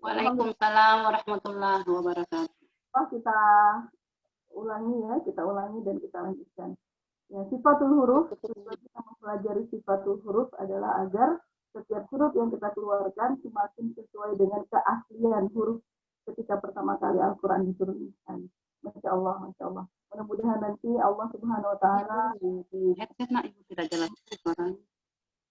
Waalaikumsalam warahmatullahi wabarakatuh. Kita ulangi dan kita lanjutkan. Ya, sifatul huruf, tujuan kita mempelajari sifatul huruf adalah agar setiap huruf yang kita keluarkan semakin sesuai dengan keaslian huruf ketika pertama kali Al-Quran diturunkan. Masya Allah, Masya Allah. Mudah-mudahan nanti Allah Subhanahu Wa Taala headset nak ibu tidak jelas suaranya.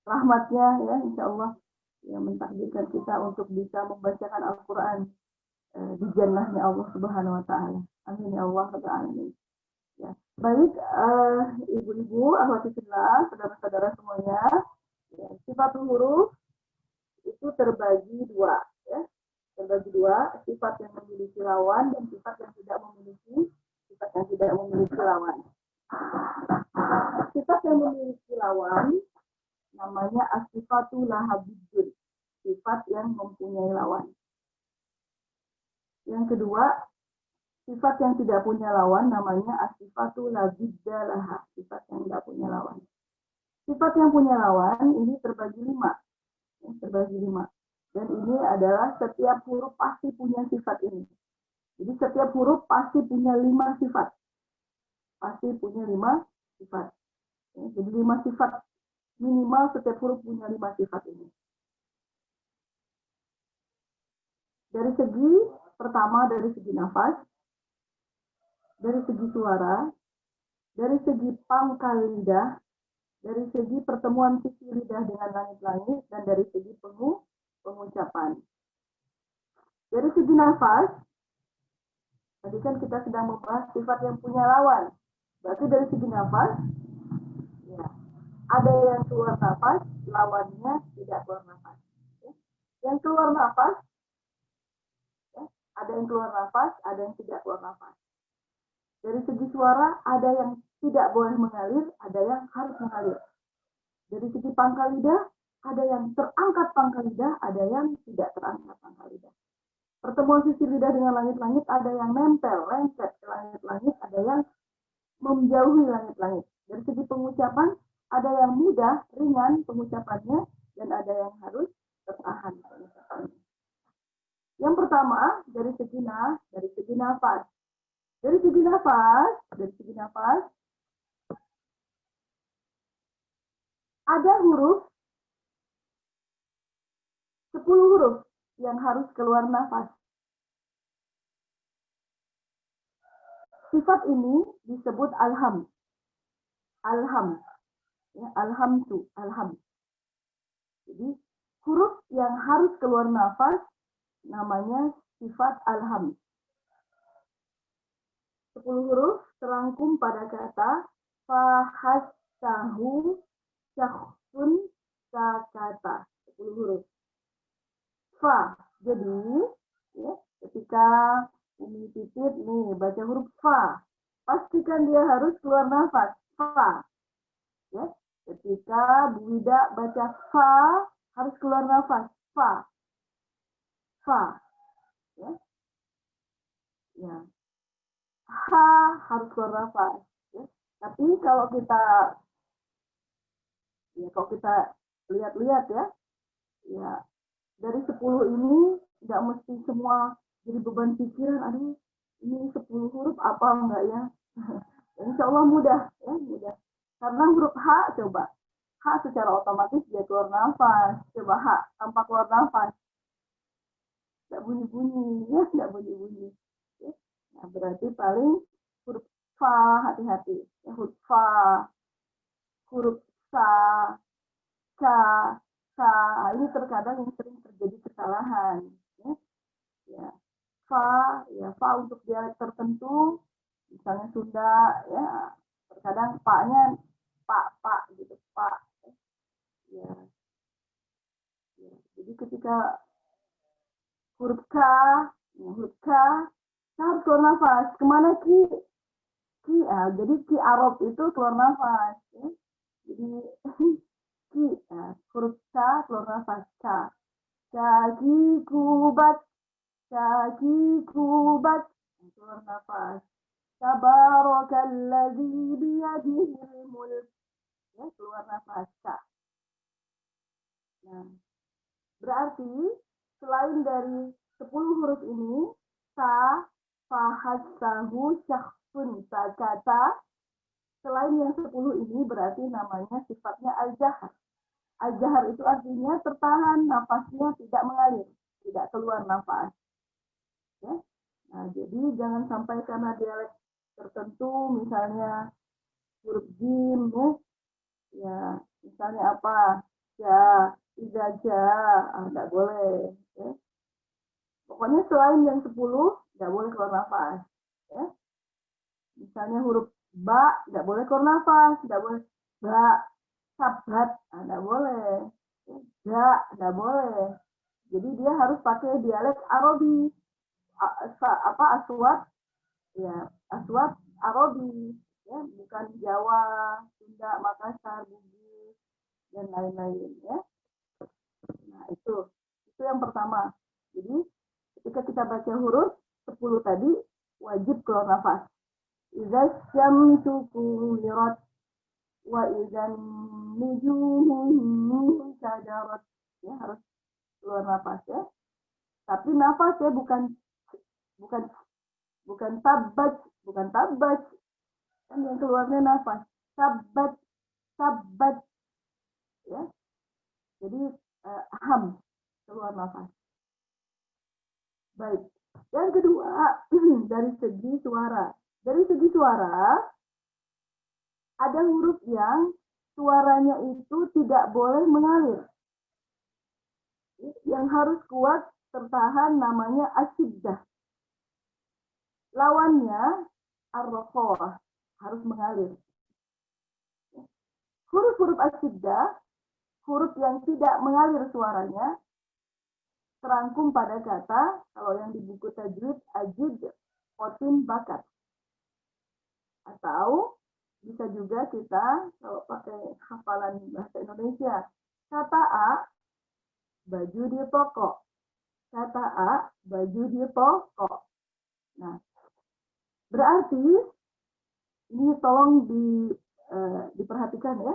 Rahmatnya ya, Insya Allah yang mentakdirkan kita untuk bisa membacakan Al-Quran di jannahnya Allah Subhanahu Wa Taala. Amin ya Allah Rabbal Alamin. Ya. Baik, ibu-ibu, akhwati fillah, saudara-saudara semuanya, ya, sifatul huruf itu terbagi dua, ya. Terbagi dua, sifat yang memiliki lawan dan sifat yang tidak memiliki lawan. Sifat yang memiliki lawan namanya as-sifatu laha biddun, sifat yang mempunyai lawan. Yang kedua, sifat yang tidak punya lawan namanya as-sifatu la bidda laha, sifat yang tidak punya lawan. Sifat yang punya lawan ini terbagi 5. Dan ini adalah setiap huruf pasti punya sifat ini. Jadi setiap huruf pasti punya 5 sifat. Ya, jadi 5 sifat. Minimal setiap huruf punya 5 sifat ini. Pertama dari segi nafas, dari segi suara, dari segi pangkal lidah, dari segi pertemuan sisi lidah dengan langit-langit, dan dari segi pengucapan. Dari segi nafas, tadi kan kita sedang membahas sifat yang punya lawan. Berarti dari segi nafas, ya, ada yang keluar nafas, lawannya tidak keluar nafas. Ya. Yang keluar nafas, ya, ada yang keluar nafas, ada yang tidak keluar nafas. Dari segi suara, ada yang tidak boleh mengalir, ada yang harus mengalir. Dari segi pangkal lidah, ada yang terangkat pangkal lidah, ada yang tidak terangkat pangkal lidah. Pertemuan sisi lidah dengan langit-langit, ada yang nempel, lengket ke langit-langit, ada yang menjauhi langit-langit. Dari segi pengucapan, ada yang mudah, ringan pengucapannya, dan ada yang harus tertahan pengucapannya. Yang pertama, dari segi nafas. Dari segi nafas, ada 10 huruf yang harus keluar nafas. Sifat ini disebut alham. Ya, alham. Jadi, huruf yang harus keluar nafas namanya sifat alham. 10 huruf terangkum pada kata fahasahu syakhsun sakata. 10 huruf. Fa. Jadi, ya, ketika Umi Pipit nih baca huruf fa, pastikan dia harus keluar nafas. Fa. Ya, ketika Bu Wida baca fa, harus keluar nafas. Fa. Ya. Ya. Ha harus keluar nafas. Ya. Tapi kalau kita lihat-lihat ya dari 10 ini nggak mesti semua jadi beban pikiran. Aduh, ini 10 huruf apa enggak ya? Insya Allah mudah. Karena huruf H, coba. H secara otomatis dia keluar nafas. Coba H tanpa keluar nafas. Nggak bunyi-bunyi. Ya. Nah, berarti paling huruf Fa, hati-hati. Ya, huruf Fa, huruf Sa, Ca, ini terkadang yang sering terjadi kesalahan. Ya. Fa untuk dialek tertentu, misalnya Sunda, ya terkadang paknya pak gitu, pak. Ya. Jadi ketika huruf K harus keluar nafas. Kemana Ki? Jadi Ki Arab itu keluar nafas. Ya. Jadi Ki, huruf K keluar nafas. K. Kaki kubat, keluar nafas. Tabarakalladzi biyadihil mulk. Ya, keluar nafas. K. Nah, berarti selain dari 10 10 huruf ini, sa, fahad, sahu, syakhsun, sakata. Selain yang 10 ini berarti namanya sifatnya al-jahar. Al-jahar itu artinya tertahan, nafasnya tidak mengalir, tidak keluar nafas. Ya. Nah, jadi jangan sampai karena dialek tertentu, misalnya huruf jim, ya misalnya apa, ja, idaja, tidak boleh. Ya. Pokoknya selain yang 10, tidak boleh keluar nafas. Ya. Misalnya huruf ba, tidak boleh keluar nafas, tidak boleh ba, sabat, tidak boleh. Ja, tidak boleh. Jadi dia harus pakai dialek Arabi. Aswad, ya aswad Arabi, ya bukan Jawa, Sunda, Makassar, Bugis, dan lain-lain, ya. Nah itu yang pertama. Jadi ketika kita baca huruf 10 tadi wajib keluar nafas. Idza syamsu kuwirat wa idzan nujumu sadarat, ya harus keluar nafas, ya. Tapi nafas ya bukan tabat, kan yang keluarnya nafas, sabat, ya. Jadi keluar nafas. Baik. Yang kedua, dari segi suara. Dari segi suara, ada huruf yang suaranya itu tidak boleh mengalir. Yang harus kuat tertahan namanya asyiddah. Lawannya ar-rakhawah, harus mengalir. Huruf-huruf asyiddah, huruf yang tidak mengalir suaranya, terangkum pada kata, kalau yang di buku tajwid, ajid, potin, bakat. Atau bisa juga kita, kalau pakai hafalan bahasa Indonesia, kata A, baju di toko. Kata A, baju di toko. Nah, berarti, ini tolong diperhatikan ya.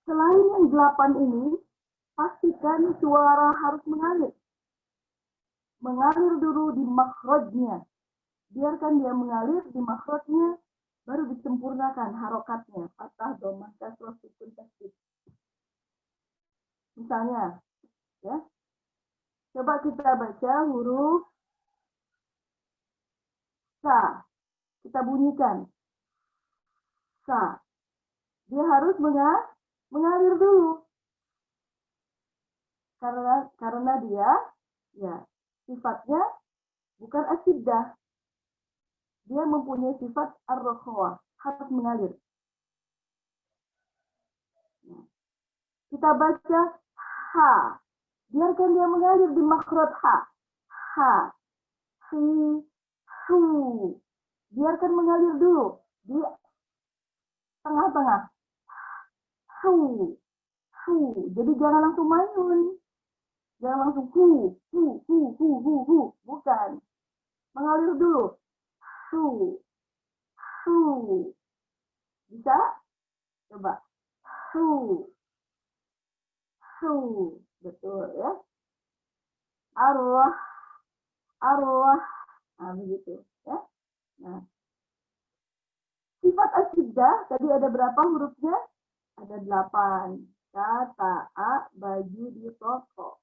Selain yang 8 ini, pastikan suara harus mengalir. Mengalir dulu di makhrajnya. Biarkan dia mengalir di makhrajnya, baru disempurnakan harokatnya. Fathah, dhammah, kasrah, sukun, tasydid. Misalnya, ya, coba kita baca huruf sa. Kita bunyikan sa. Dia harus mengalir dulu. Karena dia ya sifatnya bukan asyiddah. Dia mempunyai sifat ar-rakhawah, harus mengalir. Nah, kita baca ha. Biarkan dia mengalir di makhraj ha. Ha. Hi. Hu. Biarkan mengalir dulu di tengah-tengah. Hu. Hu. Jadi jangan langsung mayun. Jangan langsung hu. Bukan. Mengalir dulu. Hu. Bisa? Coba. Hu. Betul ya. Arwah. Nah, begitu ya. Nah. Sifat asyiddah tadi ada berapa hurufnya? Ada 8. Kata A, baju di toko.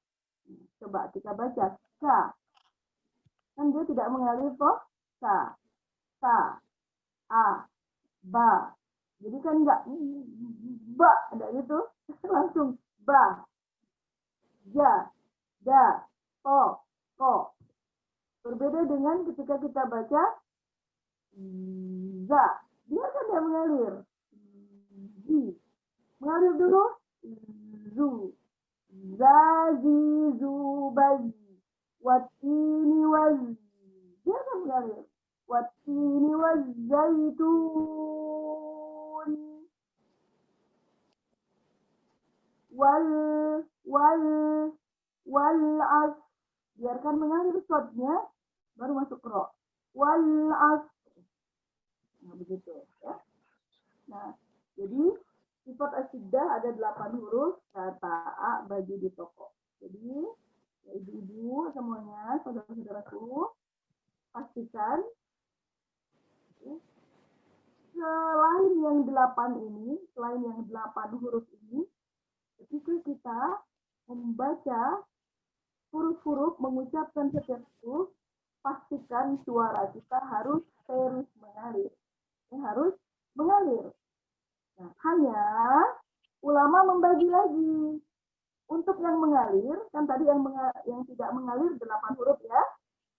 Coba kita baca. Ka. Kan dia tidak mengalir toh? Ka. Ta. A. Ba. Jadi kan enggak ba, ada itu. Langsung ba. Ja. Da. To. Ko. Berbeda dengan ketika kita baca za. Biarkan dia mengalir. Zi. Mengalir dulu. Zu. Zazi, zubazi. Watini wazi. Biarkan mengalir. Watini wazaitun. Wal as. Biarkan mengalir shotnya, baru masuk ro. Wal as. Nah, begitu ya. Nah, jadi sifat asyiddah ada 8 huruf, kata A, baju di toko. Jadi, ya, ibu-ibu sama semuanya, saudara-saudaraku, pastikan selain yang 8 ini, selain yang 8 huruf ini, ketika kita membaca huruf-huruf, mengucapkan setiap huruf, pastikan suara kita harus terus mengalir. Harus mengalir. Nah, hanya ulama membagi lagi. Untuk yang mengalir, kan tadi yang tidak mengalir 8 huruf ya,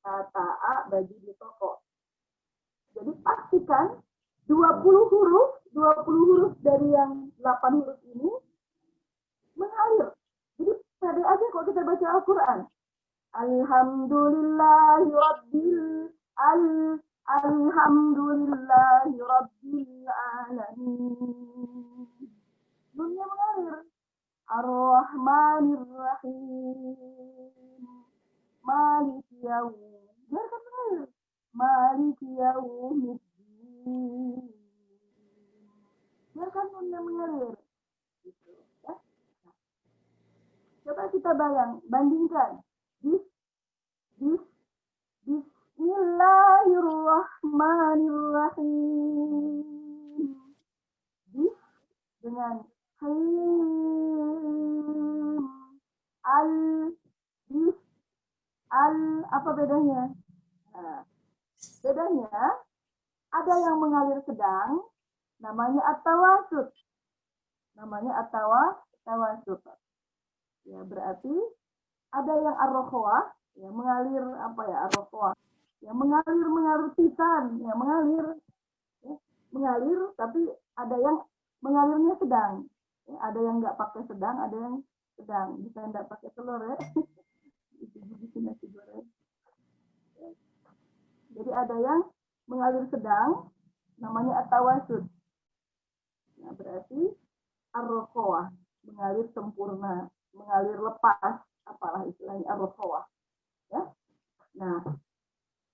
kata A bagi di toko. Jadi pastikan 20 huruf dari yang 8 huruf ini mengalir. Jadi pede aja kalau kita baca Al-Quran. Alhamdulillahi Rabbil Alamin. Nunnya mengalir. Ar-Rahmanir Rahim. Maliki Yawm. Biarkan mengalir. Maliki Yawmiddin. Biarkan nunnya mengalir. Gitu, ya. Nah, coba kita bandingkan. Bismillahirrahmanirrahim. Bis dengan Him. Bis apa bedanya? Nah, bedanya ada yang mengalir sedang, namanya at-tawasut. Ya, berarti ada yang ar-rokhwah, ya mengalir ar-rokhwah. Ya mengalir pisan, ya mengalir tapi ada yang mengalirnya sedang. Ya, ada yang nggak pakai sedang, ada yang sedang. Bisa nggak pakai telur ya. Itu nasi goreng. Jadi ada yang mengalir sedang, namanya at-tawasut. Nah, berarti ar-rokhwah, mengalir sempurna, mengalir lepas, apalah istilahnya ar-rokhwah. Ya. Nah,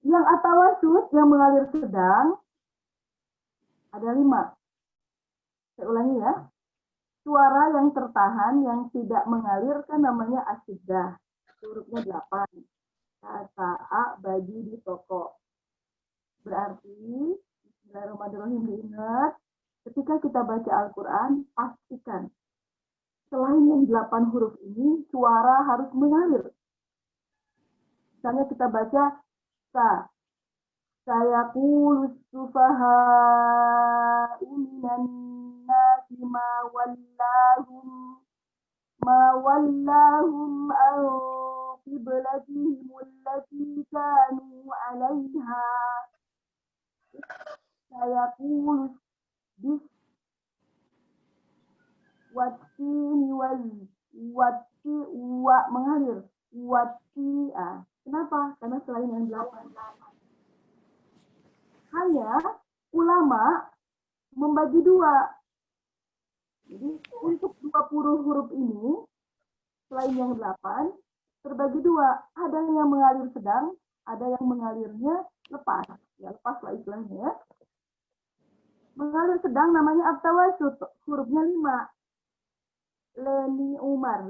yang at-tawasut, yang mengalir sedang, ada 5. Saya ulangi ya. Suara yang tertahan, yang tidak mengalir, kan namanya asyiddah. Hurufnya 8. Kata A bagi di toko. Berarti, bismillahirrahmanirrahim, diingat, ketika kita baca Al-Quran, pastikan selain yang 8 huruf ini, suara harus mengalir. Misalnya kita baca sayaqulu sufaha'u minan nasi ma wallahum an qiblatihim allati kanu 'alaiha. Sayaqulu bis watini mengalir. Kenapa? Karena selain yang 8. Hanya ulama membagi 2. Jadi untuk 20 huruf ini, selain yang 8, terbagi 2. Ada yang mengalir sedang, ada yang mengalirnya lepas. Ya, lepas lah istilahnya ya. Mengalir sedang namanya at-tawasut, hurufnya 5. Lin Umar.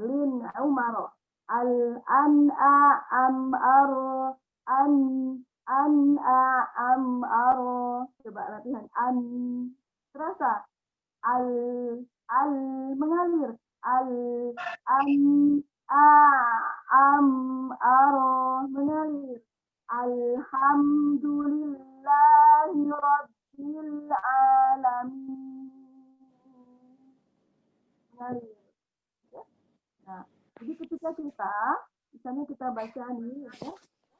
Coba latihan. Terasa. Mengalir. Mengalir. Alhamdulillahi Rabbil Alamin. Mengalir. Nah, jadi ketika misalnya kita baca nih, ya,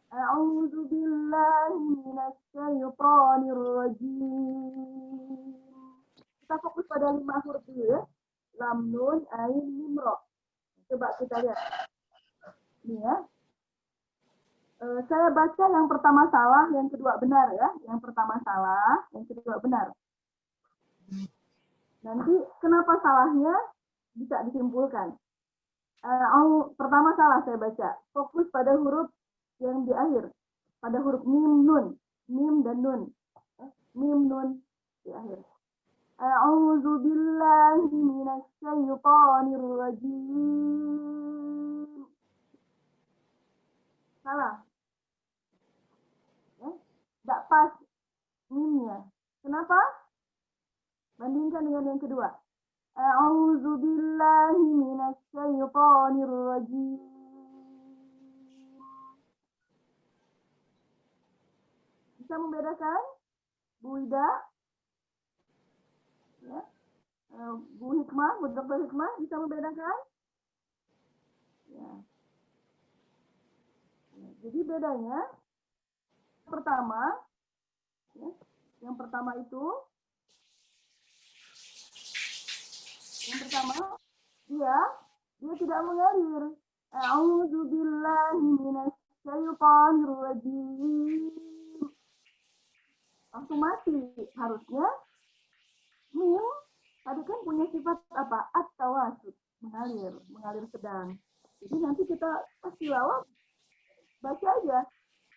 A'udzubillahi minasyaitonir rajim. Kita fokus pada 5 huruf dulu ya. Lam, nun, ain, mim, ro. Coba kita lihat. Ini ya. Saya baca yang pertama salah, yang kedua benar ya. Yang pertama salah, yang kedua benar. Nanti kenapa salahnya bisa disimpulkan. Pertama salah saya baca. Fokus pada huruf yang di akhir. Pada huruf mim, nun. Mim dan nun. Mim, nun di akhir. A'udzubillahi minasyaitonir rajim. Salah. Ya, tidak pas mimnya. Kenapa? Bandingkan dengan yang kedua. A'udzu billahi minasyaitonir rajim. Bisa membedakan? Bu Ida? Ya. Bu Hikmah, Bu Dr. Hikmah bisa membedakan? Ya. Jadi bedanya pertama, ya, yang pertama itu, dia tidak mengalir. A'udzu billahi minasyaitonir rajim. Langsung mati. Harusnya mim tadi kan punya sifat apa? At-tawasud, mengalir sedang. Jadi nanti kita pas tilawah baca aja.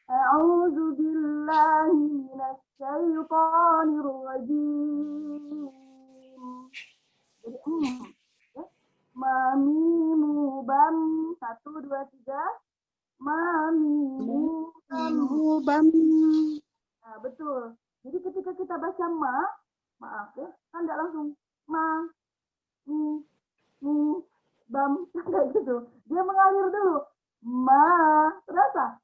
A'udzu billahi minasyaitonir rajim. Jadi ya. Mamimu bam 1 2 3. Mamimu bam. Nah, betul. Jadi ketika kita baca maaf ya, kan tidak langsung ma, mi, bam, kayak gitu. Dia mengalir dulu. Terasa?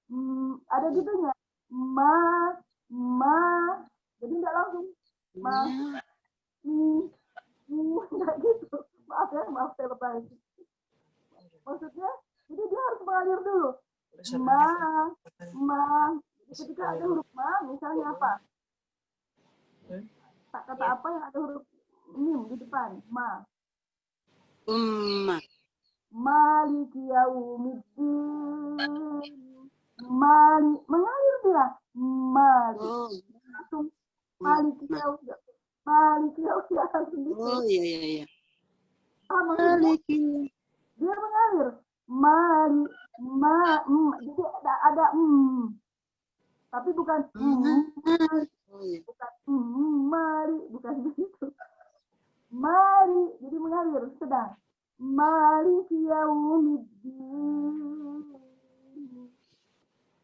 Ada gitunya. Ma, jadi tidak langsung ma, kayak gitu. Maaf ya, maaf saya lebay. Maksudnya, jadi dia harus mengalir dulu. Jadi ketika ada huruf ma, misalnya apa? Kata apa yang ada huruf mim di depan? Ma. Maliki yaumiddin. Mengalir dia. Langsung maliki yaumiddin. Oh iya. Maliki. Dia mengalir. Jadi ada tapi bukan bukan begitu. Mari, jadi mengalir sedang. Maliki yaumiddin.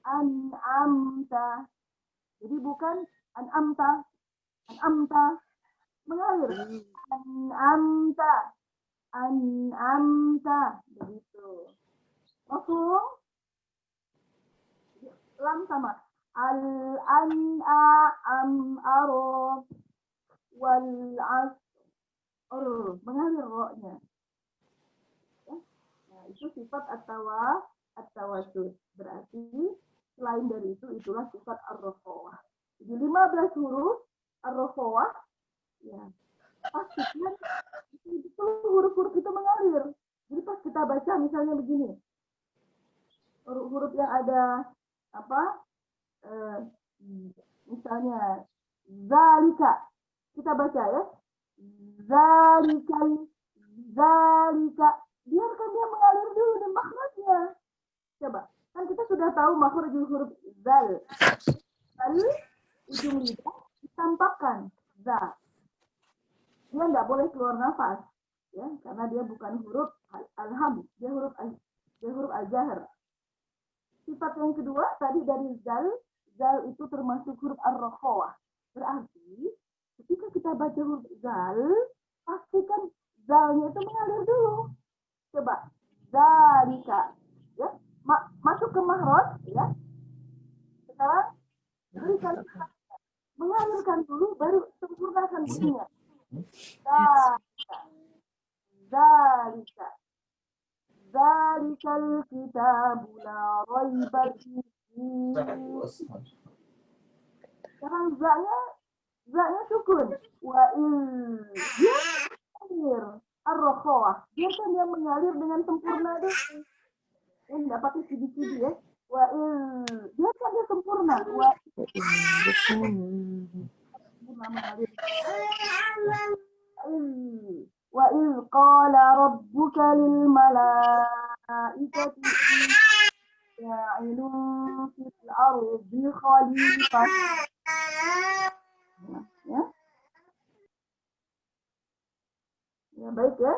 An'amta. Jadi bukan an'amta. Mengalir. An'amta. Begitu. Mafhum? Lam sama. Al-an'am wal-asr. Mengalir rohnya. Ya. Nah, itu sifat at-tawasud. Berarti selain dari itu, itulah sifat ar-rafawah. Jadi 15 huruf ar-rafawah, ya, pastikan itu huruf-huruf itu mengalir. Jadi pas kita baca misalnya begini, huruf-huruf yang ada apa? Misalnya zalika, kita baca ya, zalika, biarkan dia mengalir dulu dan makhrajnya. Coba, kan kita sudah tahu makhraj huruf zal. Lalu ujung lidah ditampakkan za. Dia nggak boleh keluar nafas, ya, karena dia bukan huruf alham, dia huruf al-jahr. Sifat yang kedua tadi dari zal itu termasuk huruf ar-rafawah. Berarti ketika kita baca huruf zal, pastikan zalnya itu mengalir dulu. Coba, zalika, ya, masuk ke mahraj, ya. Sekarang berikan mengalirkan dulu, baru sempurnakan bunyinya. Zalika. Zalikal kitabu la raiba fihi. Sekarang za-nya sukun. Dia mengalir. Ar-rakhawah. Biarkan dia mengalir dengan sempurna dulu. Ini tidak pakai cidi-cidi ya. Biarkan dia sempurna. وَإِذْ قَالَ رَبُّكَ لِلْمَلَائِكَةِ جَاعِلٌ فِي الْأَرْضِ خَلِيفَةً. Ya, baik ya.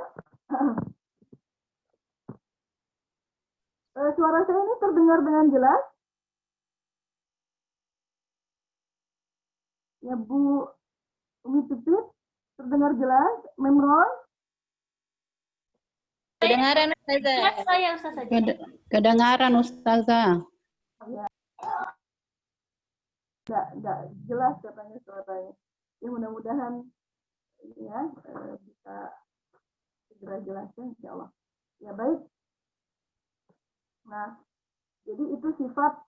Suara saya ini terdengar dengan jelas? Ya Bu Umi Pipit, terdengar jelas? Memron? Kedengaran Ustazah. Saya Ustazah. Kedengaran Ustazah. Ya. Nggak jelas katanya suaranya. Ya mudah-mudahan ya bisa segera jelasnya insya Allah. Ya baik. Nah, jadi itu sifat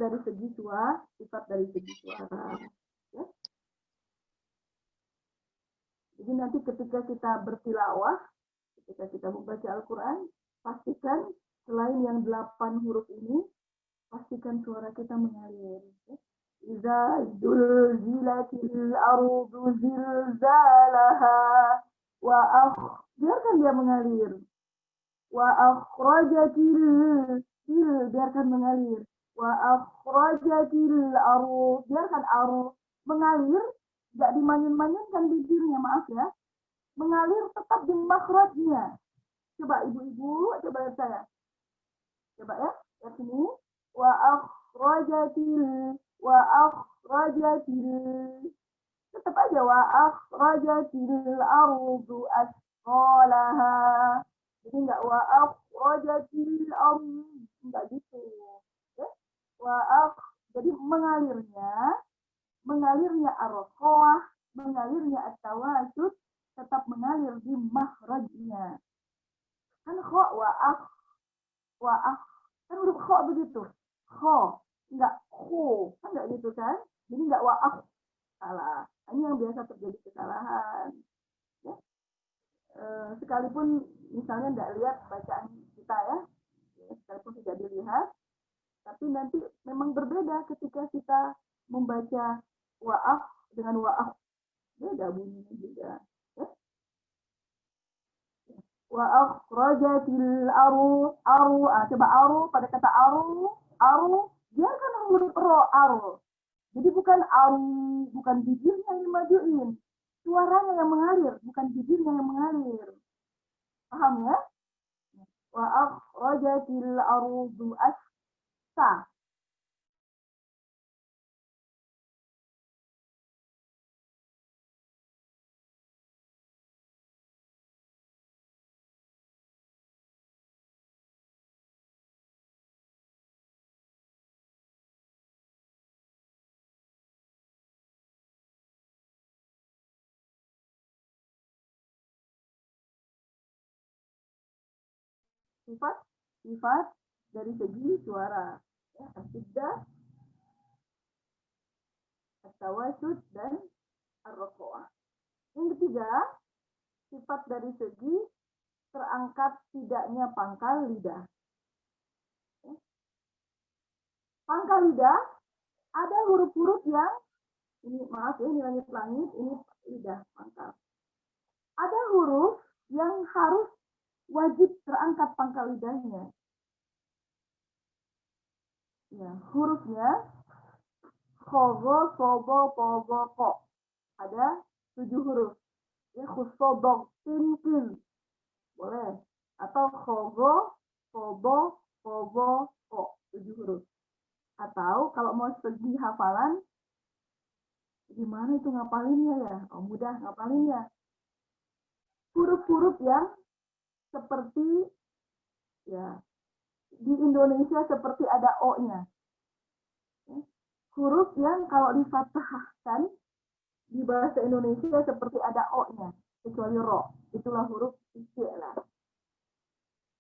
dari segi suara, Ya. Jadi nanti ketika kita bertilawah, ketika kita membaca Al-Quran, pastikan selain yang 8 huruf ini, pastikan suara kita mengalir. Ya. Iza zulzilatil ardu zilzalaha biarkan dia mengalir. Wa akhrajatil biarkan mengalir. Wa akhrajatil ardu biarkan ardu mengalir, enggak dimanyun-manyunkan bibirnya, maaf ya. Mengalir tetap di makhrajnya. Coba ibu-ibu, coba lihat saya. Coba ya, lihat sini. Wa akhrajatil tetap aja wa akhrajatil ardu asqalaha. Jadi enggak wa akhrajatil ardu, enggak gitu. Ya? Jadi mengalirnya ar-roqah, mengalirnya at-tawasud tetap mengalir di makhrajnya. Kan kha wa kan huruf kha begitu. Kha, enggak khu, kan enggak gitu kan? Jadi enggak wa salah. Ini yang biasa terjadi kesalahan. Ya. Sekalipun misalnya enggak lihat bacaan kita ya, sekalipun tidak dilihat, tapi nanti memang berbeda ketika kita membaca wa'af dengan wa'af. Beda bunyinya juga. Ya. Wa'akhrajatil aru. Coba aru, pada kata aru, dia kan huruf ro, aru. Jadi bukan aru, bukan bibirnya yang dimajuin. Suaranya yang mengalir, bukan bibirnya yang mengalir. Paham ya? Wa'akhrajatil ardu asqa. Sifat dari segi suara, ya, as-siddah, at-tawasud, dan ar-roqoah. Yang ketiga, sifat dari segi terangkat tidaknya pangkal lidah. Ya. Pangkal lidah ada huruf-huruf yang ini maaf ya, ini langit-langit, ini lidah pangkal. Ada huruf yang harus wajib terangkat pangkal lidahnya. Ya, hurufnya khogo, sobo, pogo, ko. Ada 7 huruf. Ya, khusobok, tin. Boleh. Atau khogo, sobo, pogo, ko. 7 huruf. Atau kalau mau segi hafalan, gimana itu ngapalinnya ya? Oh, mudah ngapalinnya. Huruf-huruf yang seperti ya di Indonesia seperti ada O-nya. Huruf yang kalau difathahkan di bahasa Indonesia seperti ada O-nya, kecuali ro. Itulah huruf isti'la.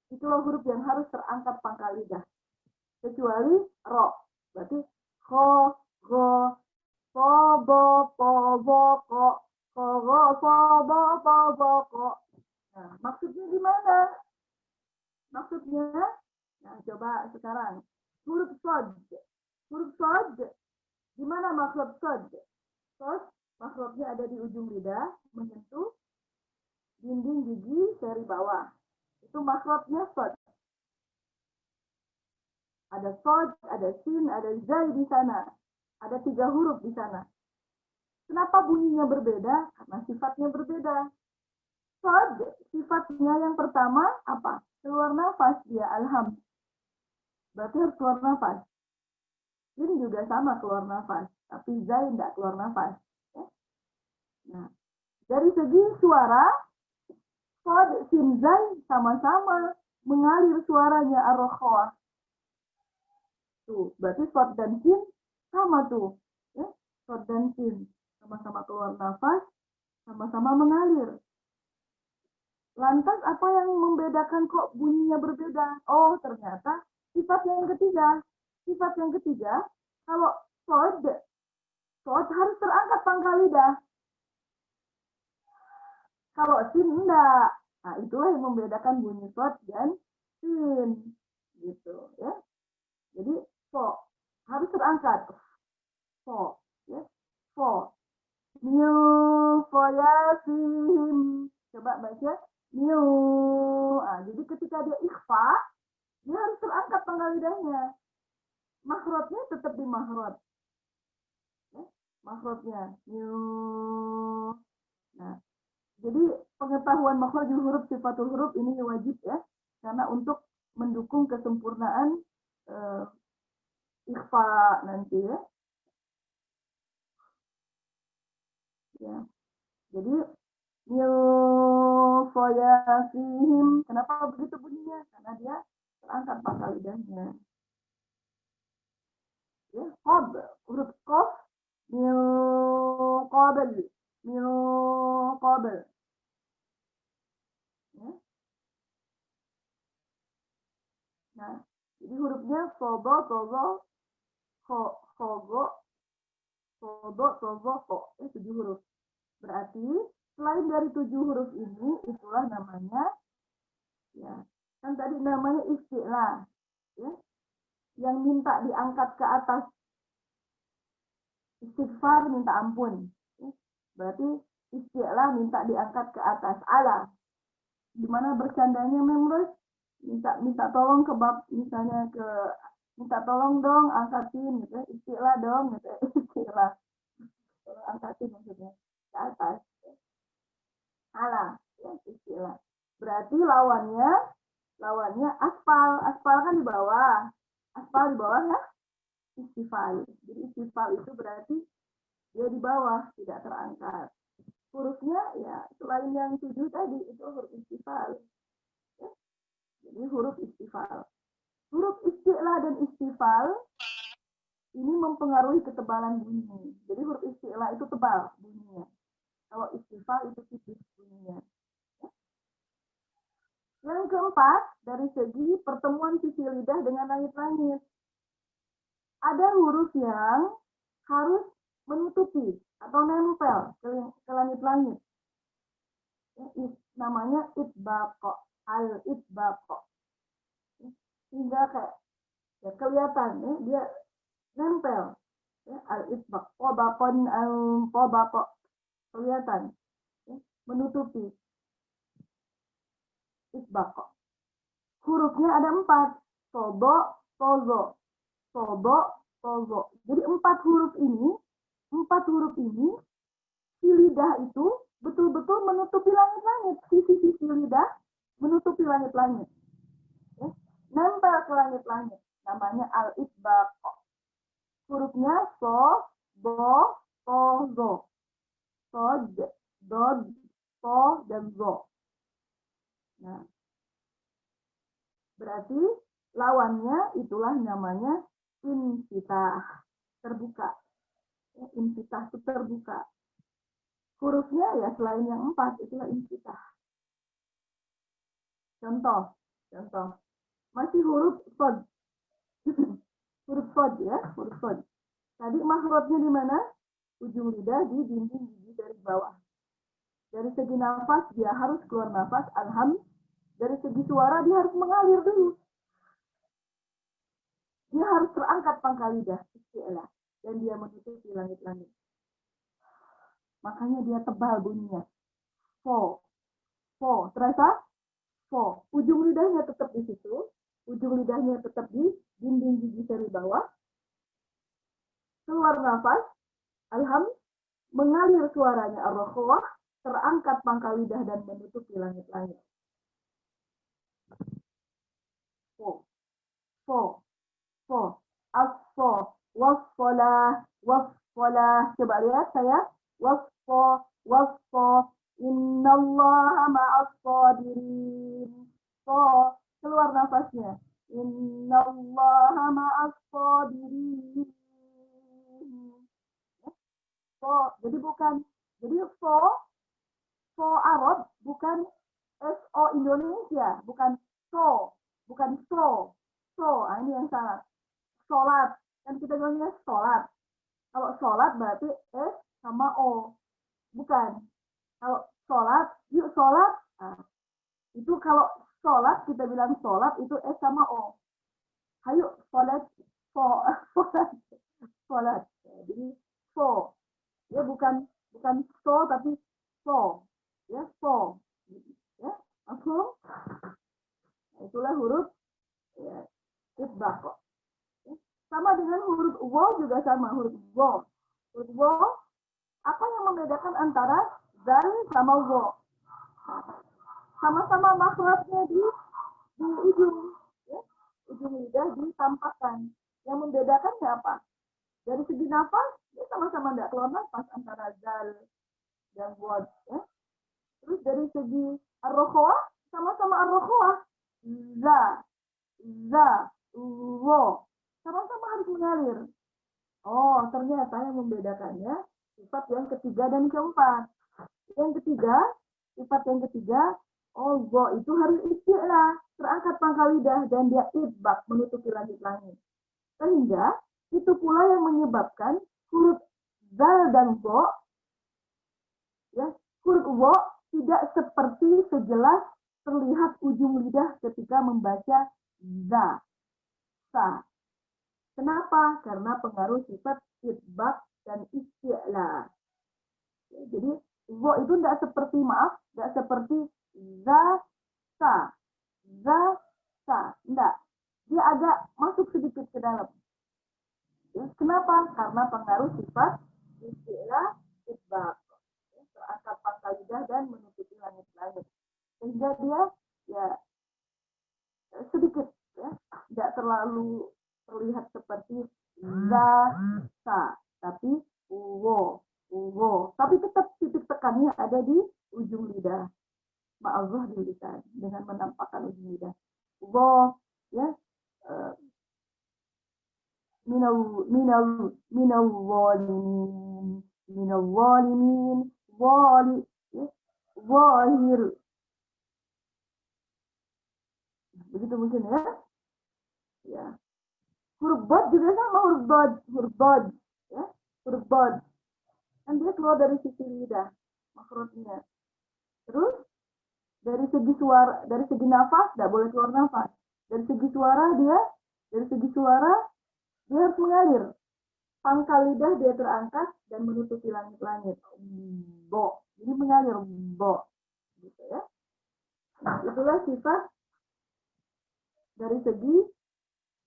Itulah huruf yang harus terangkat pangkal lidah. Kecuali ro. Berarti kho, go, sobo, pobo, ko, kogo, sobo, pobo, ko. Nah, maksudnya gimana? Maksudnya, nah coba sekarang. Huruf sod. Huruf sod, gimana makhraj sod? Sod, makhrajnya ada di ujung lidah, menyentuh dinding gigi seri bawah. Itu makhrajnya sod. Ada sod, ada sin, ada zai di sana. Ada 3 huruf di sana. Kenapa bunyinya berbeda? Karena sifatnya berbeda. Sod, sifatnya yang pertama apa? Keluar nafas dia, alham. Berarti harus keluar nafas. Sin juga sama keluar nafas, tapi zai tidak keluar nafas. Ya. Nah, dari segi suara, sod, sin, zai sama-sama mengalir suaranya ar-rokhawah. Tuh, berarti sod dan sin sama tuh. Ya. Sod dan sin sama-sama keluar nafas, sama-sama mengalir. Lantas apa yang membedakan kok bunyinya berbeda? Oh, ternyata sifat yang ketiga. Sifat yang ketiga, kalau sod harus terangkat pangkal lidah. Kalau sin enggak. Nah, itulah yang membedakan bunyi sod dan sin. Gitu, ya. Jadi, so harus terangkat. So, ya. So. Miu foyasim. Coba baca. Miu. Nah, jadi ketika dia ikhfa, dia harus terangkat pangkal lidahnya. Makhrajnya tetap di makhraj. Ya, makhrajnya. Miu. Nah, jadi pengetahuan makhraj huruf sifatul huruf ini wajib ya, karena untuk mendukung kesempurnaan ikhfa nanti ya. Ya. Jadi Foyasihim. Kenapa begitu bunyinya? Karena dia terangkat pangkal lidahnya. Ya, kob, huruf kof, qobel, qobel. Ya. Nah, jadi hurufnya sobo, sozo, sogo, sodo, sozo, so. 7 huruf. Berarti selain dari 7 huruf ini, itulah namanya, ya, kan tadi namanya istilah, ya, yang minta diangkat ke atas, istighfar minta ampun, ya. Berarti istilah minta diangkat ke atas. Ala, gimana bercandanya Memrus? Minta tolong ke bab, misalnya ke minta tolong dong angkatin gitu, istilah dong gitu, istilah angkatin maksudnya ke atas. Ala, ya, istilah. Berarti lawannya aspal kan di bawah. Aspal di bawah ya, istifal. Jadi istifal itu berarti dia di bawah, tidak terangkat. Hurufnya ya selain yang 7 tadi itu huruf istifal. Ya. Jadi huruf istifal. Huruf istilah dan istifal ini mempengaruhi ketebalan bunyi. Jadi huruf istilah itu tebal bunyinya. Kalau istifal itu tipis bunyinya. Yang keempat, dari segi pertemuan sisi lidah dengan langit-langit. Ada huruf yang harus menutupi atau nempel ke langit-langit. Namanya itbaqo, al-itbaqo. Sehingga kayak ya, kelihatan ya, dia nempel. Ya, al-itbaq, pobaqo, kelihatan. Ya, menutupi. Itbaqo. Hurufnya ada 4. Sobo, tozo. Sobo, tozo. Jadi 4 huruf ini, si lidah itu betul-betul menutupi langit-langit. Sisi-sisi lidah menutupi langit-langit. Ya. Nempel ke langit-langit. Namanya al-itbaqo. Hurufnya so, bo, to, zo. Sod, dod, to, dan zo. Nah, berarti lawannya itulah namanya infitah, terbuka. Ya, infitah itu terbuka. Hurufnya ya selain yang 4 itulah infitah. Contoh. Masih huruf sod. Huruf sod ya, huruf sod. Tadi makhrajnya di mana? Ujung lidah di dinding gigi dari bawah. Dari segi nafas dia harus keluar nafas, alham. Dari segi suara dia harus mengalir dulu. Dia harus terangkat pangkal lidah, istilah, dan dia menutupi langit-langit. Makanya dia tebal bunyinya. Fo, terasa? Fo. Ujung lidahnya tetap di situ, ujung lidahnya tetap di dinding gigi seri bawah. Keluar nafas, alham, mengalir suaranya ar-rokhawah, terangkat pangkal lidah dan menutupi langit-langit. Fo, as-fo, wassalah, wassalah. Coba lihat saya. Wasso, wasso. Innallaha ma'as sabirin. So, keluar nafasnya. Innallaha ma'as sabirin. So, jadi bukan, jadi so Arab bukan SO Indonesia, bukan so, bukan so. Ini yang salah. Sholat, kan kita bilangnya sholat. Kalau sholat berarti S sama O, bukan. Kalau sholat, yuk sholat. Nah, itu kalau sholat kita bilang sholat itu S sama O. Ayo sholat, sholat. Jadi so, ya bukan so tapi so, ya so, ya langsung. Nah, itulah huruf ya, itbaq kok. Sama dengan huruf waw juga sama, huruf waw. Huruf waw, apa yang membedakan antara zal sama waw? Sama-sama makhrajnya di ujung, ya. Ujung lidah ditampakkan. Yang membedakannya apa? Dari segi nafas, dia sama-sama tidak keluar nafas antara zal dan waw. Ya. Terus dari segi ar-rokhawah, sama-sama ar-rokhawah. Za, waw. Sama-sama harus mengalir. Oh, ternyata yang membedakannya sifat yang ketiga dan keempat. Yang ketiga, sifat yang ketiga, waw itu harus isti'lah, terangkat pangkal lidah dan dia itbaq, menutupi langit-langit. Sehingga itu pula yang menyebabkan huruf zal dan waw, ya, huruf waw tidak seperti sejelas terlihat ujung lidah ketika membaca za, sa. Kenapa? Karena pengaruh sifat itbaq dan isti'lah. Ya, jadi waw itu tidak seperti, tidak seperti za, sa. Za, sa. Tidak. Dia agak masuk sedikit ke dalam. Ya, kenapa? Karena pengaruh sifat isti'lah, itbaq. Ya, terangkat pangkal lidah dan menutupi langit-langit. Sehingga dia ya sedikit, ya, tidak terlalu terlihat seperti za, sa, tapi wo. Tapi tetap titik tekannya ada di ujung lidah. Ma'azah di lisan dengan menampakkan ujung lidah. Wo, ya, minal walimin, ya, wahir. Begitu mungkin ya. Ya. Huruf bod juga sama, huruf bod, ya, huruf bod. Kan dia keluar dari sisi lidah, makhrajnya. Terus dari segi suara, dari segi nafas tidak boleh keluar nafas. Dari segi suara dia harus mengalir. Pangkal lidah dia terangkat dan menutupi langit-langit. Bo, jadi mengalir bo, gitu ya. Nah, itulah sifat dari segi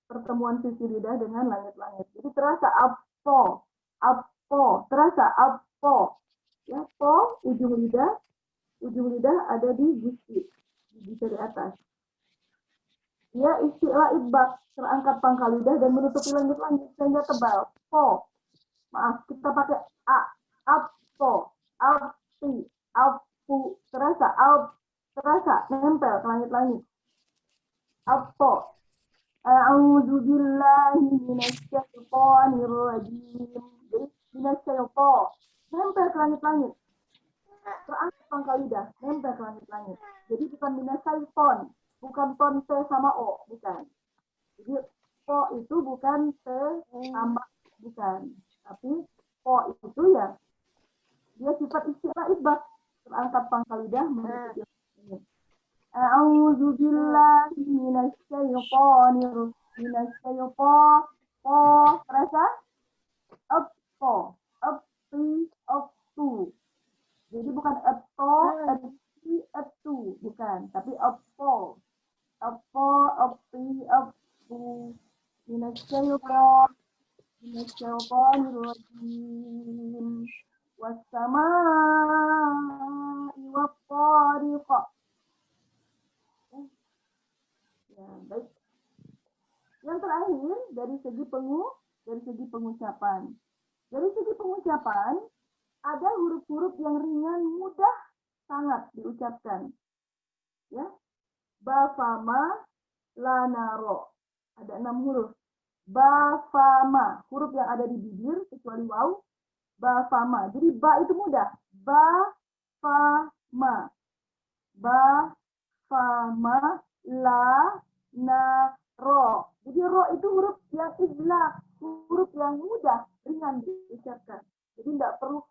pertemuan sisi lidah dengan langit-langit. Jadi terasa apo, terasa apo. Ya, po, ujung lidah ada di gusi, di atas. Dia isti'lah itbaq, terangkat pangkal lidah dan menutupi langit-langit sehingga tebal. Po. Maaf, kita pakai a, apo, api, apu, terasa nempel ke langit-langit. Apo. A'udzu billahi minasyaitonir rajim. Jadi minasyaiton nempel ke langit-langit. Terangkat pangkal lidah, nempel ke langit-langit. Jadi bukan minasyaiton, bukan ton T sama O, bukan. Jadi po itu bukan T sama, bukan. Tapi po itu ya dia sifat isti'lah itbaq, terangkat pangkal lidah menutupi langit. A'udzu billahi minasyaitonir terasa api, aptu. Jadi bukan aptu, bukan, tapi api, aptu. Minasyaitonir rajim. Wassamaa'i wattariq. Ya, baik. Yang terakhir dari segi dari segi pengucapan. Dari segi pengucapan, ada huruf-huruf yang ringan, mudah sangat diucapkan. Ya, ba, fa, ma, la, na, ro. Ada 6 huruf. Ba, fa, ma. Huruf yang ada di bibir, kecuali waw. Ba, fa, ma. Jadi ba itu mudah. Ba, fa, ma. Ba, fa, ma, la, na, ro. Jadi ro itu huruf yang izlaq, huruf yang mudah, ringan diucapkan. Jadi tidak perlu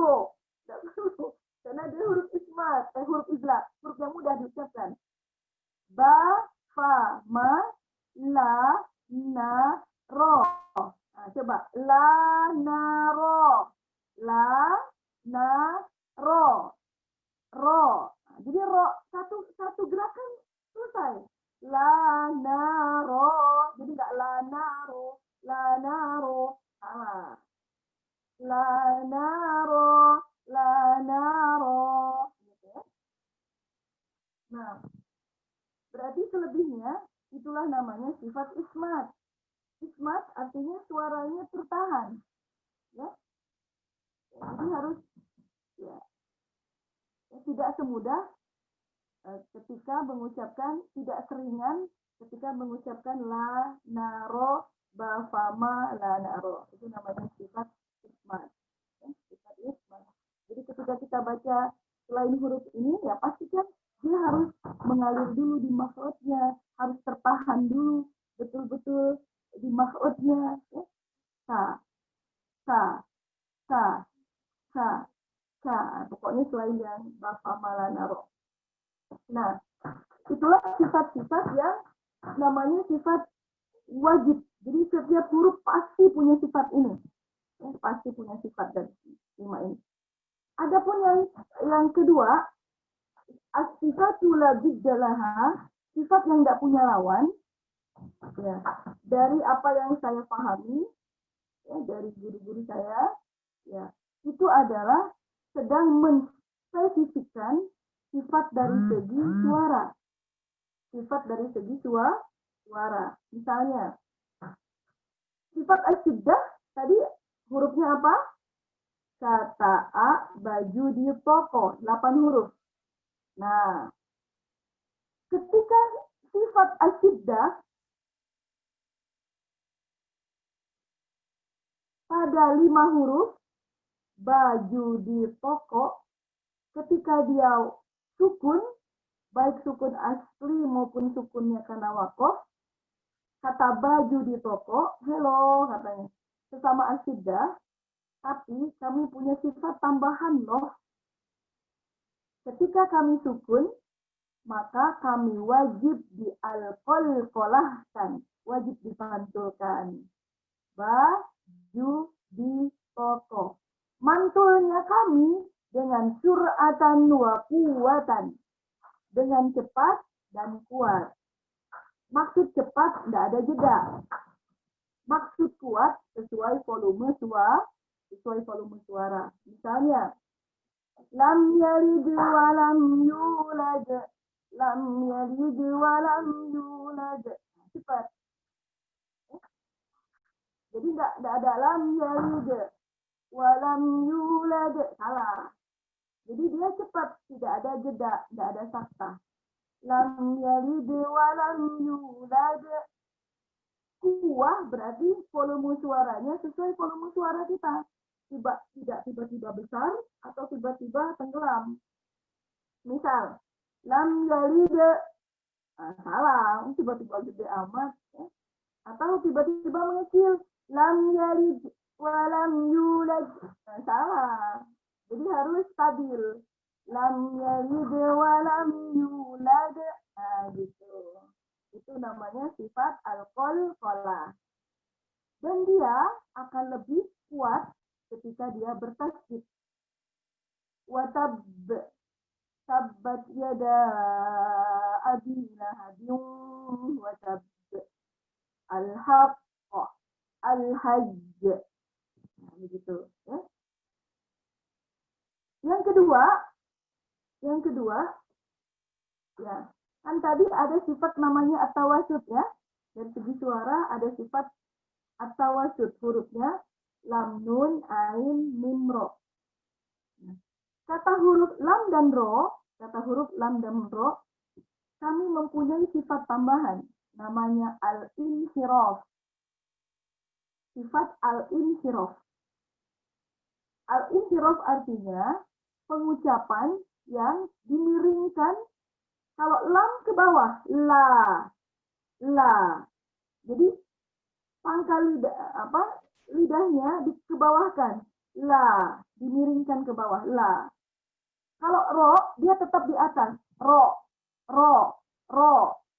ro, tidak perlu, karena dia huruf ismat, huruf izlaq, huruf yang mudah diucapkan. Ba, fa, ma, la, na, ro. Nah, coba la, na, ro, la, na, ro, ro. Nah, jadi ro satu gerakan selesai. La, na, ro. Jadi nggak la, na, ro, la, na, ro. Salah. La, na, ro, la, na, ro. Gitu ya. Nah, berarti selebihnya itulah namanya sifat ismat. Ismat artinya suaranya tertahan. Ya. Jadi harus ya tidak semudah ketika mengucapkan, tidak seringan ketika mengucapkan la, na, ro, ba, fa, ma, la, na, ro. Itu namanya sifat ismat. Ya, sifat ismat. Jadi ketika kita baca selain huruf ini, ya pastikan dia harus mengalir dulu di makhrajnya, harus tertahan dulu betul-betul di makhrajnya. Ya. Sa, sa, sa, sa, sa. Pokoknya selain yang ba, fa, ma, la, na, ro. Nah, itulah sifat-sifat yang namanya sifat wajib. Jadi setiap huruf pasti punya sifat ini. Ya, pasti punya sifat dari 5 ini. Adapun yang kedua, as-sifatu la biddalaha, sifat yang tidak punya lawan. Ya, dari apa yang saya pahami, ya, dari guru-guru saya, ya, itu adalah sedang menspesifikkan sifat dari segi suara. Sifat dari segi suara. Misalnya, sifat asyiddah tadi hurufnya apa? Kata A, baju di toko, 8 huruf. Nah, ketika sifat asyiddah pada 5 huruf, baju di toko, ketika dia sukun, baik sukun asli maupun sukunnya karena wakof, kata baju di toko, hello katanya, sesama asyiddah, tapi kami punya sifat tambahan loh. Ketika kami sukun, maka kami wajib dialqalqolahkan, wajib dipantulkan. Baju di toko. Mantulnya kami dengan sur'atan wa quwatan, dengan cepat dan kuat. Maksud cepat tidak ada jeda. Maksud kuat sesuai volume suara. Misalnya, lam yalid wa lam yulad, lam yalid wa lam yulad. Cepat. Jadi tidak ada lam yalid wa lam yulad, salah. Jadi dia cepat, tidak ada jeda, tidak ada sakta. Lam yalid wa lam yulad. Kuah berarti volume suaranya sesuai volume suara kita. Tidak tiba-tiba besar atau tiba-tiba tenggelam. Misal, lam yalid, salah, tiba-tiba gede amat. Ya. Atau tiba-tiba mengecil, lam yalid wa lam yulad, salah. Jadi harus stabil. Lam yalid wa lam yulad. Nah, gitu. Itu namanya sifat alqalqalah. Dan dia akan lebih kuat ketika dia bertasydid. Wa tabbat yada abi lahabin wa tabb. Al-haqqa, al-hajj. Nah, begitu. Ya. Yang kedua, ya, kan tadi ada sifat namanya at-tawassut ya. Dari segi suara ada sifat At-tawassut hurufnya lam, nun, ain, mim, ro. Kata huruf lam dan ro, kami mempunyai sifat tambahan namanya al-inhiraf. Sifat al-inhiraf. Al-inhiraf artinya pengucapan yang dimiringkan. Kalau lam ke bawah, la. Jadi pangkal lidahnya dikebawahkan, la, dimiringkan ke bawah, la. Kalau ro, dia tetap di atas, ro.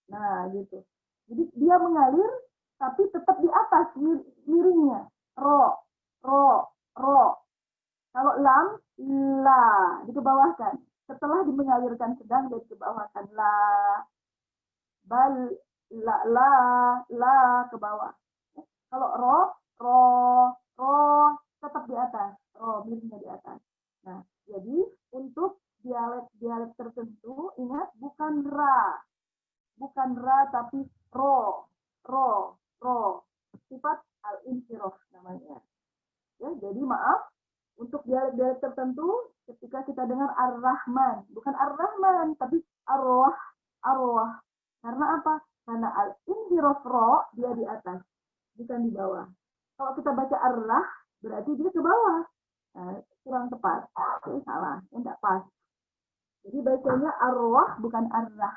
Nah, gitu. Jadi dia mengalir, tapi tetap di atas miringnya, ro. Kalau lam, la, dikebawahkan. Setelah mengalirkan sedang, dia dikebawahkan, la. Bal, la, ke bawah. Kalau ro, tetap di atas, ro, miringnya di atas. Nah, jadi untuk dialek tertentu, ingat bukan ra, tapi ro. Sifat al-inhiraf namanya. Ya, jadi maaf, untuk dialek tertentu, ketika kita dengar ar-Rahman, bukan ar-Rahman, tapi arwah. Karena apa? Karena al-inhiraf ro, dia di atas, bukan di bawah. Kalau kita baca ar-Rah, berarti dia ke bawah. Nah, kurang tepat. Salah, tidak pas. Jadi bacanya arwah, bukan ar-Rah.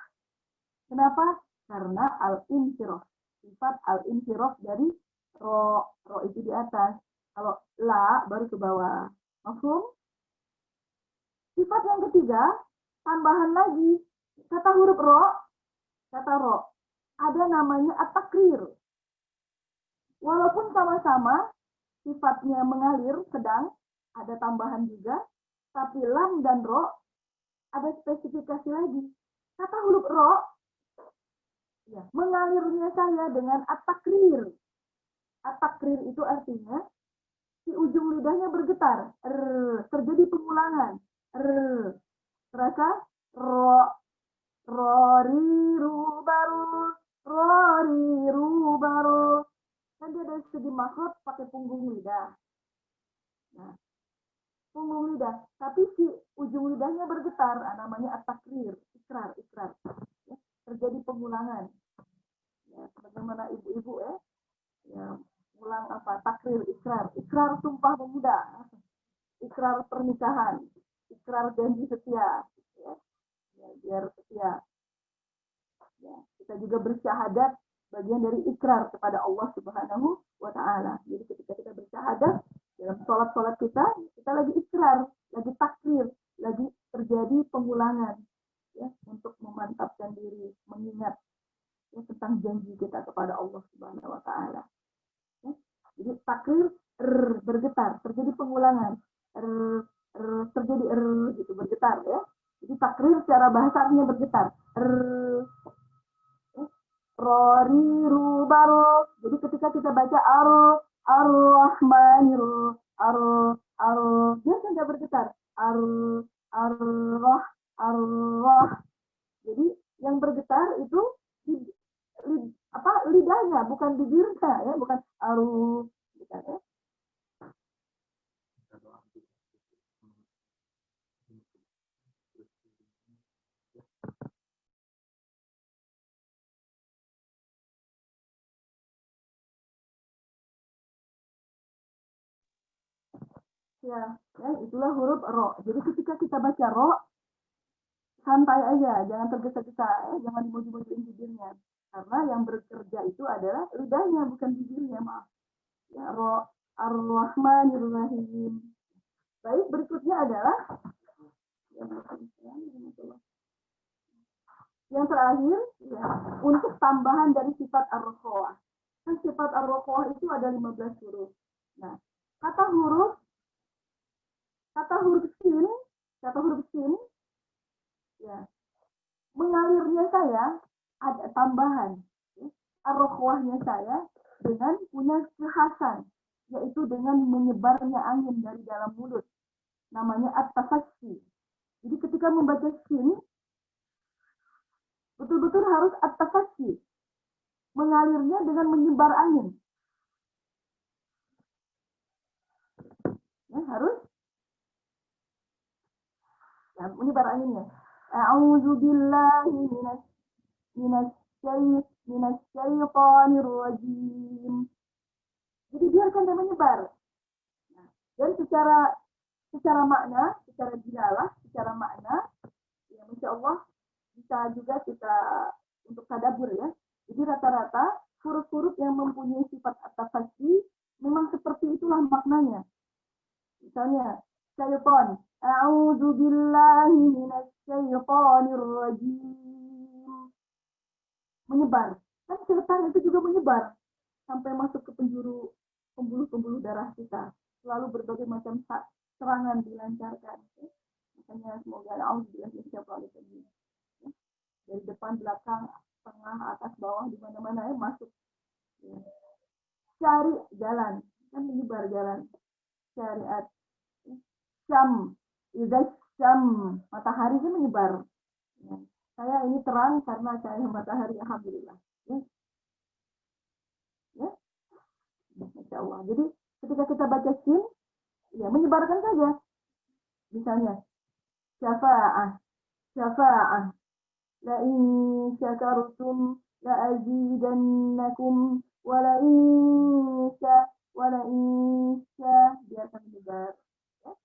Kenapa? Karena al-inhiraf. Sifat al-inhiraf dari ro itu di atas. Kalau la baru ke bawah. Mafhum? Sifat yang ketiga, tambahan lagi. Kata huruf ro, ada namanya at-takrir. Walaupun sama-sama sifatnya mengalir, sedang, ada tambahan juga, tapi lam dan ro ada spesifikasi lagi. Kata huruf ro, ya, mengalirnya saya dengan at-takrir. At-takrir itu artinya si ujung lidahnya bergetar, terjadi pengulangan, terasa roriru baru. Kan dia dari segi makhraj pakai punggung lidah. Nah, punggung lidah, tapi si ujung lidahnya bergetar, namanya at-takrir, ikrar. Ya, terjadi pengulangan. Ya, bagaimana ibu-ibu ya, ulang apa? Takrir, ikrar sumpah pemuda, ikrar pernikahan, ikrar janji setia, ya, biar setia. Ya, kita juga bersyahadat, bagian dari ikrar kepada Allah Subhanahu wa Ta'ala. Jadi ketika kita bersyahadat dalam sholat kita lagi ikrar, lagi takrir, lagi terjadi pengulangan, ya, untuk memantapkan diri, mengingat, ya, tentang janji kita kepada Allah Subhanahu wa Ta'ala. Ya. Jadi takrir bergetar, terjadi pengulangan, terjadi gitu, bergetar, ya. Jadi takrir secara bahasa artinya bergetar. Roriru baru. Jadi ketika kita baca ar-Rahmanir, dia tidak bergetar. Ar-Rah. Jadi yang bergetar itu lidahnya, bukan bibirnya, ya, bukan bukan, ya. Ya, itulah huruf ro. Jadi ketika kita baca ro, santai aja, jangan tergesa-gesa, jangan dimuji-mujiin bibirnya. Karena yang bekerja itu adalah lidahnya, bukan bibirnya, maaf. Ya, ro, ar-Rahmanir-Rahim. Baik, berikutnya adalah yang terakhir, ya, untuk tambahan dari sifat ar-Rokhawah. Kan sifat ar-Rokhawah itu ada 15 huruf. Nah, kata huruf sin, ya, mengalirnya saya ada tambahan, ya, ar-Rokhawahnya saya dengan punya kekhasan, yaitu dengan menyebarnya angin dari dalam mulut, namanya at-tafassi. Jadi ketika membaca sin, betul-betul harus at-tafassi, mengalirnya dengan menyebar angin. Nah, menyebar anginnya. A'udzu billahi minasyaitonir rajim. Jadi biarkan dia menyebar. Nah, dan secara makna, secara dilalah, secara makna, ya Masya Allah, bisa juga kita untuk tadabbur ya. Jadi rata-rata huruf-huruf yang mempunyai sifat at-tafasyi memang seperti itulah maknanya. Misalnya, syaitan, a'udzu billahi minasyaitonir rajim. Menyebar. Kan setan itu juga menyebar sampai masuk ke pembuluh-pembuluh darah kita. Selalu berbagai macam serangan dilancarkan. Makanya semoga a'udzubillahi minasyaitonir rajim. Dari depan, belakang, tengah, atas, bawah, di mana-mana ya masuk. Ya. Cari jalan, kan menyebar jalan. Syariat. Syam, idza syam, matahari kan menyebar. Ya. Saya ini terang karena cahaya matahari, alhamdulillah. Ya. Ya. Masya Allah. Jadi ketika kita baca sin, ya menyebarkan saja. Misalnya, syafa'ah, syafa'ah. La in syakartum la azidannakum wa la in biarkan menyebar. Ya.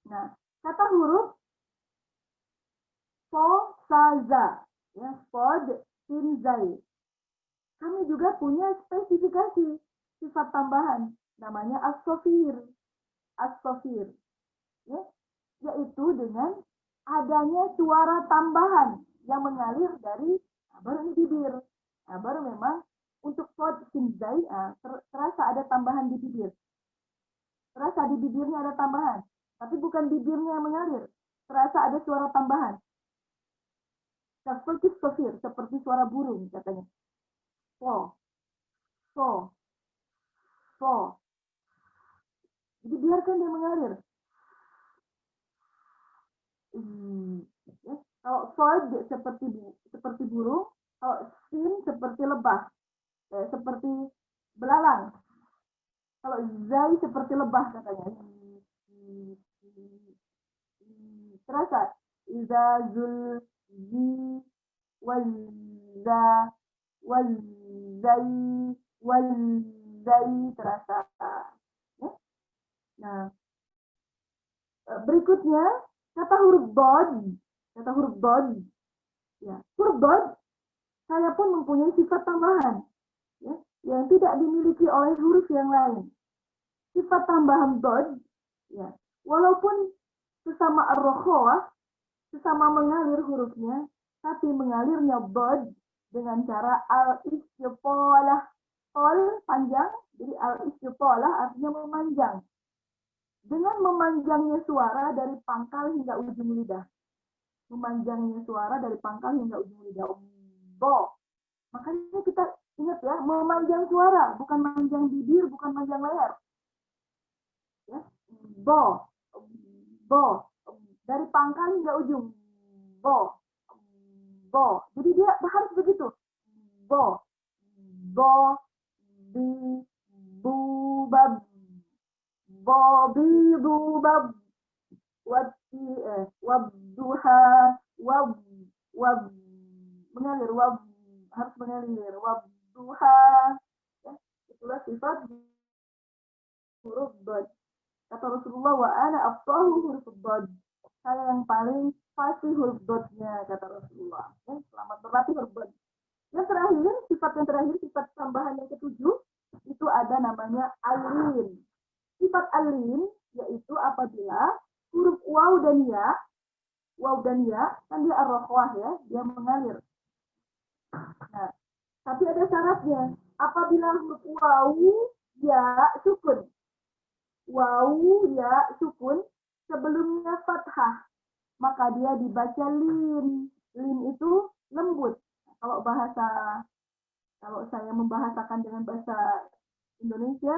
Nah, kata huruf fo, sa, za, ya, fod, sin, zai. Kami juga punya spesifikasi sifat tambahan, namanya as-sofir. As-sofir. Ya, yaitu dengan adanya suara tambahan yang mengalir dari baru ini bibir. Baru memang untuk fod, sin, zai, terasa ada tambahan di bibir. Terasa di bibirnya ada tambahan. Tapi bukan bibirnya yang mengalir. Terasa ada suara tambahan. Seperti sofir, seperti suara burung katanya. Fo, fo, fo. Jadi biarkan dia mengalir. Ya. Kalau sod seperti burung, kalau sin seperti lebah, seperti belalang. Kalau zai seperti lebah katanya. Terasa iza zul zi wazza wazai terasa. Ya? Nah, berikutnya kata huruf bod. Ya, huruf bod saya pun mempunyai sifat tambahan, ya, yang tidak dimiliki oleh huruf yang lain. Sifat tambahan bod, ya, walaupun sesama ar-rokhawah, sesama mengalir hurufnya, tapi mengalirnya bod dengan cara al-istiqalah. Tol panjang, jadi al-istiqalah artinya memanjang. Dengan memanjangnya suara dari pangkal hingga ujung lidah. Memanjangnya suara dari pangkal hingga ujung lidah. Bo. Makanya kita ingat ya, memanjang suara, bukan manjang bibir, bukan manjang leher. Ya. Bo. Dari pangkal hingga ujung. Bo. Jadi dia harus begitu. Bo. Bi. Bu. Bab. Bobi. Bu. Bab. Wabduha. Wab. Mengalir. Harus mengalir. Wabduha. Ya. Itulah sifat huruf bod. Kata Rasulullah, wa ana afsahu huruf bod. Saya yang paling fasih huruf bodnya, kata Rasulullah. Ya, selamat berlatih huruf bod. Yang terakhir, sifat tambahan yang ketujuh, itu ada namanya alin. Sifat alin, yaitu apabila huruf waw dan ya, kan dia ar-rokhwah ya, dia mengalir. Nah, tapi ada syaratnya. Apabila huruf waw, ya, sukun. Waw, ya, sukun, sebelumnya fathah, maka dia dibaca lin. Lin itu lembut. Kalau saya membahasakan dengan bahasa Indonesia,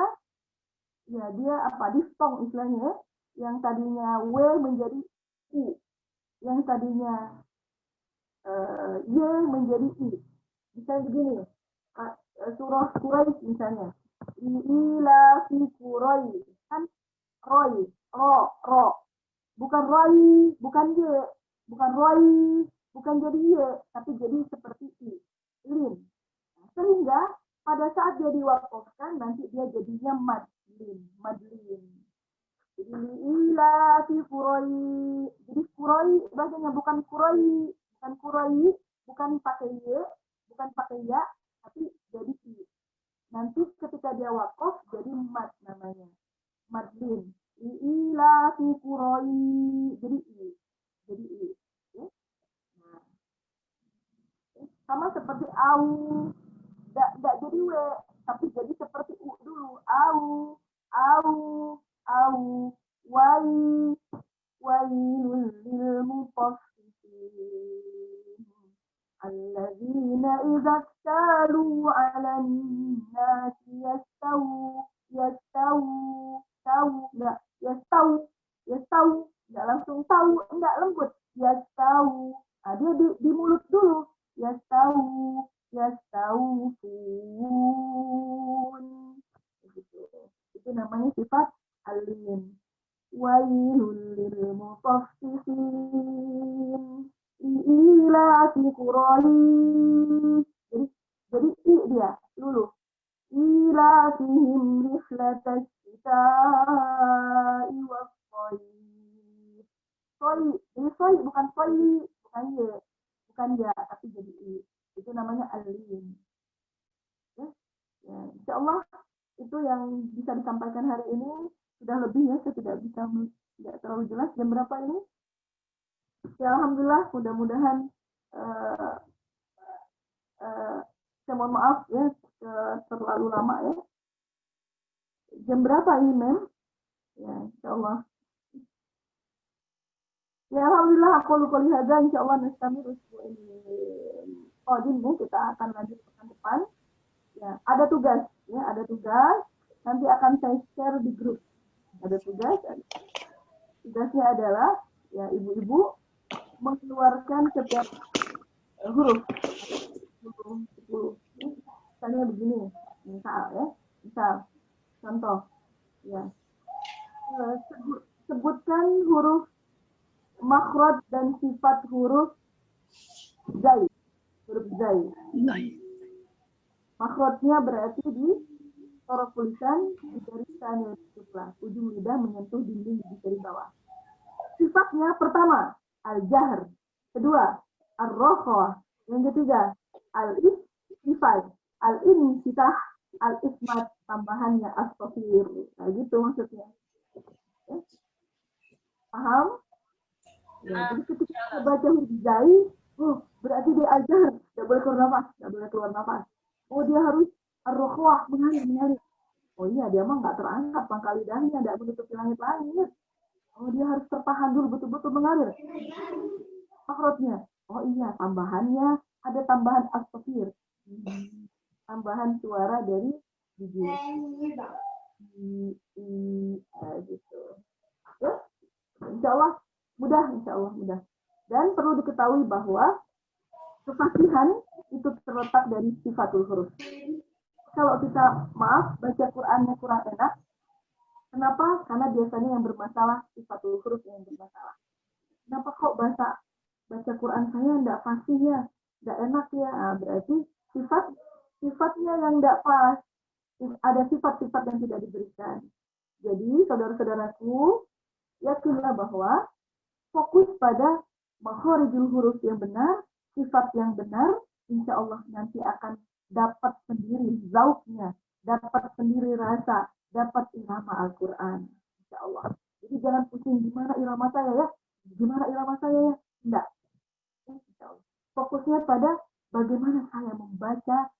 ya dia diftong istilahnya, yang tadinya W menjadi U, yang tadinya Y menjadi I. Misalnya begini, surah Quraisy misalnya, ila fi Quraisy, kan ro. bukan roi, bukan y, bukan roi, bukan jadi y, tapi jadi seperti i, lin. Nah, sehingga pada saat dia diwakafkan nanti dia jadinya madlin, madlin. Jadi ila fi kuroi. Jadi kuroi bacanya bukan kuroi, bukan kuroi, bukan pakai y, bukan pakai ya, tapi jadi i. Nanti ketika dia wakaf jadi mad namanya. Madlin. Ila fi kuroi. Jadi i. Jadi i. Ya. Nah, sama seperti au. Tidak jadi w, tapi jadi seperti u dulu. Au, au, au. Wai, wailul lil mutaffifin. Alladzina idza talu 'alan nasi yastawu, enggak, yastawu, enggak langsung tahu, enggak lembut, yastawu. Nah, dia di mulut dulu, yastawu, yastawun. Gitu. Itu namanya sifat alim. Wailul lil mutaffifin. Ila fi quraish. Jadi i dia dulu. Ila fihim rihlatas syita'i was-shayf. Soi, jadi soi bukan soi, bukan ye, bukan ya, tapi jadi i. Itu namanya alim. Ya, ya, insya Allah itu yang bisa disampaikan hari ini. Sudah lebih ya, saya tidak terlalu jelas. Jam berapa ini? Ya alhamdulillah, mudah-mudahan saya mohon maaf ya terlalu lama ya. Jam berapa ini, Mem? Ya, insya Allah. Ya alhamdulillah, aku lupa lihat insya Allah nastamir ini kita akan lanjut pekan depan. Ya, ada tugas ya, ada tugas. Nanti akan saya share di grup. Ada tugas. Tugasnya adalah ya ibu-ibu mengeluarkan setiap huruf. Misalnya begini, misal contoh ya, sebutkan huruf makhraj dan sifat huruf zai. Huruf zai. Makhrajnya berarti di torok tulisan di garis kanan sebelah, ujung lidah menyentuh dinding di garis bawah. Sifatnya pertama al-jahr, kedua ar-rokhah, yang ketiga al-istifai, al-insitah, al-ismat, tambahannya as-sofir. Nah gitu maksudnya. Ya. Paham? Ya, jadi ketika kita baca huruf zai, berarti dia al-jahr, tidak boleh keluar nafas, Oh dia harus ar-rokhah, mengalir. Oh iya, dia mah nggak terangkat pangkal lidahnya, tidak menutupi langit-langit. Oh dia harus tertahan dulu, betul-betul mengalir. Makhrajnya, oh iya, tambahannya ada tambahan as-sofir. Tambahan suara dari gigi. Gitu. Ya, insya Allah mudah. Dan perlu diketahui bahwa kefasihan itu terletak dari sifatul huruf. Kalau kita baca Qur'annya kurang enak, kenapa? Karena biasanya yang bermasalah sifatul huruf yang bermasalah. Kenapa kok baca Quran saya tidak fasih ya, tidak enak ya? Nah, berarti sifatnya yang tidak pas. Ada sifat-sifat yang tidak diberikan. Jadi saudara-saudaraku, yakinlah bahwa fokus pada makharijul huruf yang benar, sifat yang benar, insya Allah nanti akan dapat sendiri zauknya, dapat sendiri rasa, dapat irama Al-Quran, insya Allah. Jadi jangan pusing gimana irama saya ya, enggak. Insya Allah. Fokusnya pada bagaimana saya membaca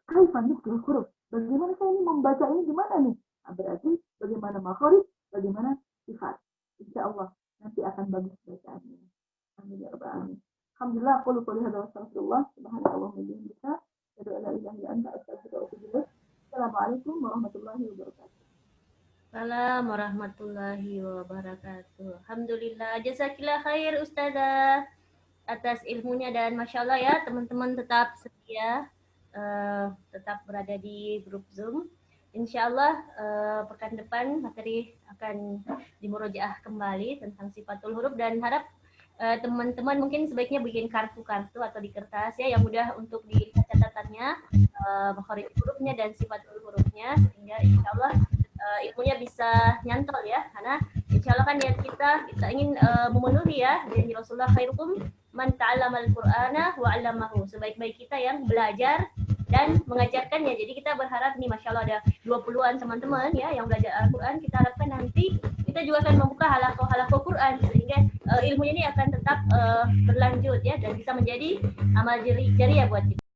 kaifan huruf. Bagaimana saya ini membaca ini gimana nih? Nah, berarti bagaimana makhraj, bagaimana sifat. Insya Allah nanti akan bagus bacaannya. Amin ya rabbal alamin. Alhamdulillah, aku lupa lihat Rasulullah subhanahu wa ta'ala. Assalamualaikum warahmatullahi wabarakatuh. Assalamualaikum warahmatullahi wabarakatuh. Alhamdulillah, jazakillah khair Ustazah atas ilmunya dan Masya Allah ya teman-teman tetap setia, tetap berada di grup Zoom. insya Allah pekan depan materi akan dimurojaah kembali tentang sifatul huruf, dan harap teman-teman mungkin sebaiknya bikin kartu-kartu atau di kertas ya yang mudah untuk dilihat catatannya, makhraj hurufnya dan sifatul hurufnya, sehingga insya Allah ilmunya bisa nyantol ya, karena insya Allah kan niat kita ingin memenuhi ya janji Rasulullah, khairukum man ta'allamal Qur'ana wa 'allamahu, sebaik-baik kita yang belajar dan mengajarkannya. Jadi kita berharap nih, Masya Allah ada 20-an teman-teman ya yang belajar Al-Quran. Kita harapkan nanti kita juga akan membuka halakoh-halakoh Quran, sehingga ilmu ini akan tetap berlanjut ya, dan bisa menjadi amal jariah buat kita.